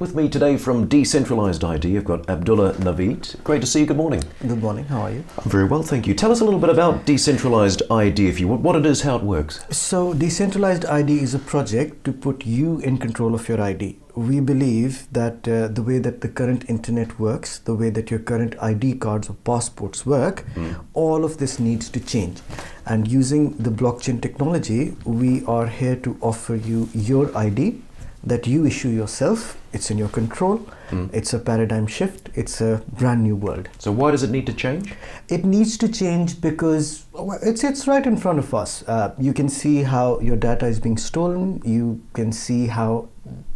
With me today from Decentralized ID, I've got Abdullah Naveed. Great to see you. Good morning. Good morning. How are you? I'm very well, thank you. Tell us a little bit about Decentralized ID, if you would, what it is, how it works. So, Decentralized ID is a project to put you in control of your ID. We believe that the way that the current internet works, the way that your current ID cards or passports work, all of this needs to change. And using the blockchain technology, we are here to offer you your ID that you issue yourself. It's in your control. It's a paradigm shift. It's a brand new world. So why does it need to change? It needs to change because it's right in front of us. You can see how your data is being stolen. You can see how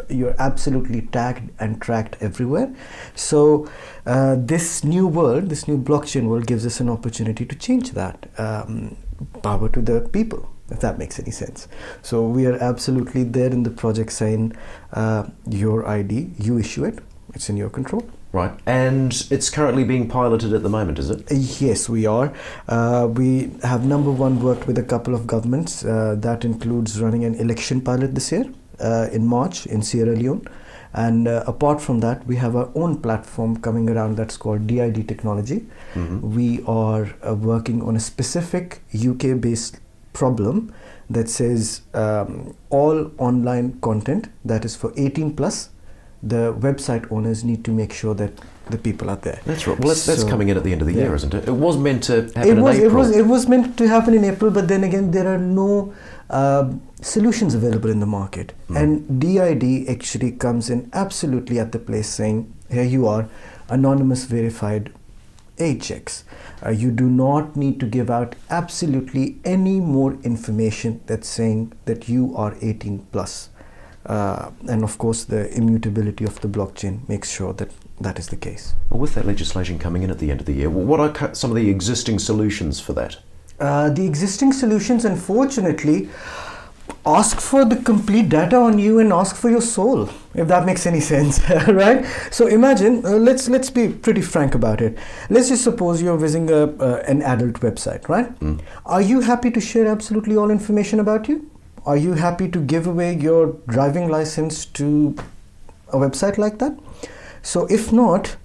you're absolutely tagged and tracked everywhere. So this new world, this new blockchain world gives us an opportunity to change that. Power to the people, if that makes any sense. So we are absolutely there in the project saying your ID, you issue it, it's in your control. Right, and it's currently being piloted at the moment, is it? Yes, we are. We have number one worked with a couple of governments. That includes running an election pilot this year in March in Sierra Leone. And apart from that, we have our own platform coming around that's called DID technology. We are working on a specific UK-based problem that says all online content that is for 18 plus, the website owners need to make sure that the people are there. That's right. Well, that's coming in at the end of the year, isn't it? It was meant to happen in April. It was meant to happen in April, but then again, there are no solutions available in the market. And DID actually comes in absolutely at the place saying, here you are, anonymous verified age checks. You do not need to give out absolutely any more information that's saying that you are 18 plus. And of course, the immutability of the blockchain makes sure that that is the case. Well, with that legislation coming in at the end of the year, what are some of the existing solutions for that? The existing solutions, unfortunately, ask for the complete data on you and ask for your soul, if that makes any sense, right? So imagine, let's be pretty frank about it. Let's just suppose you're visiting an adult website, right? Are you happy to share absolutely all information about you? Are you happy to give away your driving license to a website like that? So if not,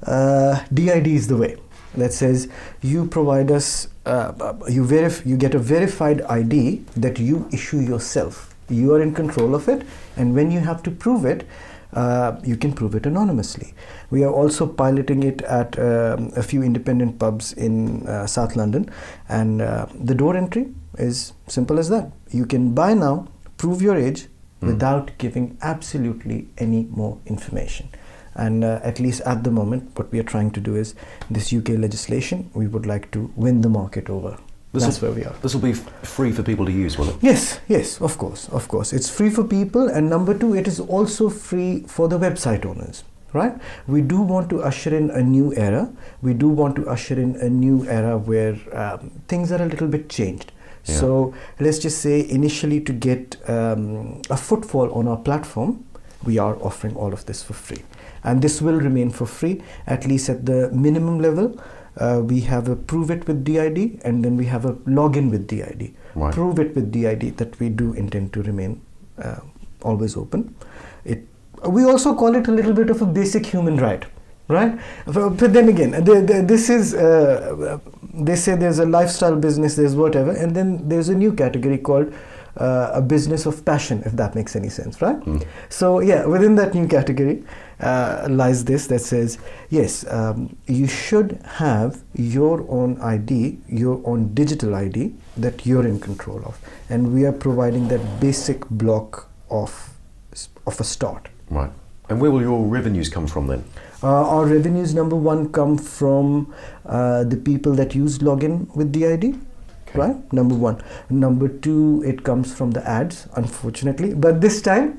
DID is the way. That says you provide us, you get a verified ID that you issue yourself. You are in control of it, and when you have to prove it, you can prove it anonymously. We are also piloting it at a few independent pubs in South London, and the door entry is simple as that. You can buy now, prove your age without giving absolutely any more information. And at least at the moment, what we are trying to do is this UK legislation, we would like to win the market over. That's where we are. This will be free for people to use, will it? Yes, of course. It's free for people, and number two, it is also free for the website owners, right? We do want to usher in a new era. We do want to usher in a new era where things are a little bit changed. Yeah. So let's just say initially to get a footfall on our platform, we are offering all of this for free. And this will remain for free, at least at the minimum level. We have a prove it with DID, and then we have a login with DID. Right. Prove it with DID that we do intend to remain always open. We also call it a little bit of a basic human right, right? But then again, this is, they say there's a lifestyle business, there's whatever, and then there's a new category called a business of passion, if that makes any sense, right? So yeah, within that new category lies this that says, yes, you should have your own ID, your own digital ID that you're in control of, and we are providing that basic block of a start. Right. And where will your revenues come from then? Our revenues, number one, come from the people that use login with DID. Right, number one. Number two, it comes from the ads, unfortunately. But this time,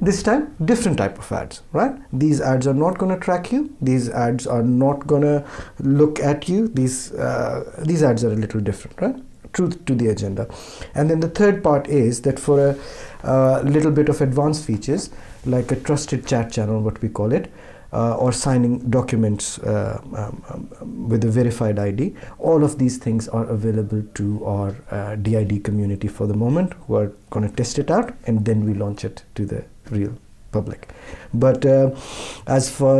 different type of ads, right? These ads are not going to track you. These ads are not going to look at you. These ads are a little different, right? Truth to the agenda. And then the third part is that for a little bit of advanced features, like a trusted chat channel, what we call it, or signing documents with a verified ID. All of these things are available to our DID community for the moment. We're going to test it out and then we launch it to the real public. But as for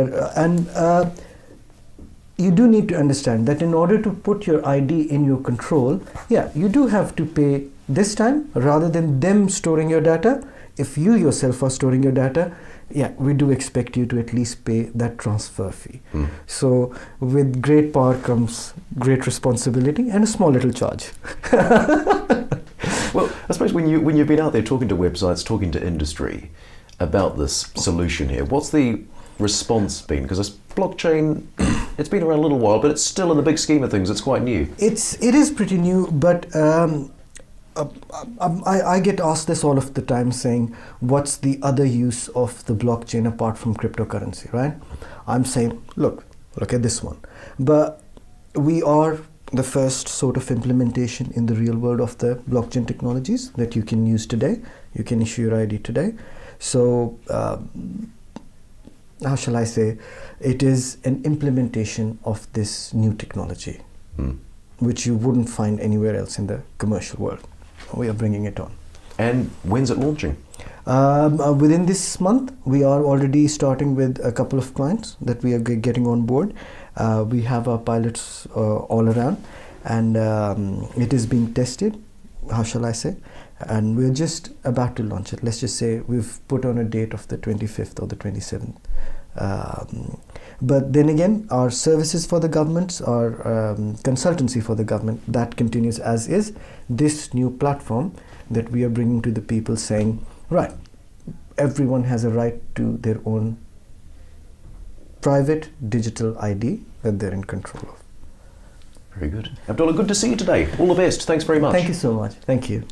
you do need to understand that in order to put your ID in your control, yeah, you do have to pay this time rather than them storing your data. If you yourself are storing your data, yeah, we do expect you to at least pay that transfer fee. So with great power comes great responsibility and a small little charge. Well, I suppose when you've been out there talking to websites, talking to industry about this solution here, what's the response been? Because this blockchain, it's been around a little while, but it's still, in the big scheme of things, it's quite new. It is pretty new, but I get asked this all of the time, saying, what's the other use of the blockchain apart from cryptocurrency, right? I'm saying, look at this one. But we are the first sort of implementation in the real world of the blockchain technologies that you can use today. You can issue your ID today. So, how shall I say, it is an implementation of this new technology, which you wouldn't find anywhere else in the commercial world. We are bringing it on. And when's it launching? Within this month, we are already starting with a couple of clients that we are getting on board. We have our pilots all around, and it is being tested, how shall I say, and we're just about to launch it. Let's just say we've put on a date of the 25th or the 27th. But then again, our services for the governments, our consultancy for the government, that continues as is. This new platform that we are bringing to the people, saying, right, everyone has a right to their own private digital ID that they're in control of. Very good. Abdullah, good to see you today. All the best. Thanks very much. Thank you so much. Thank you.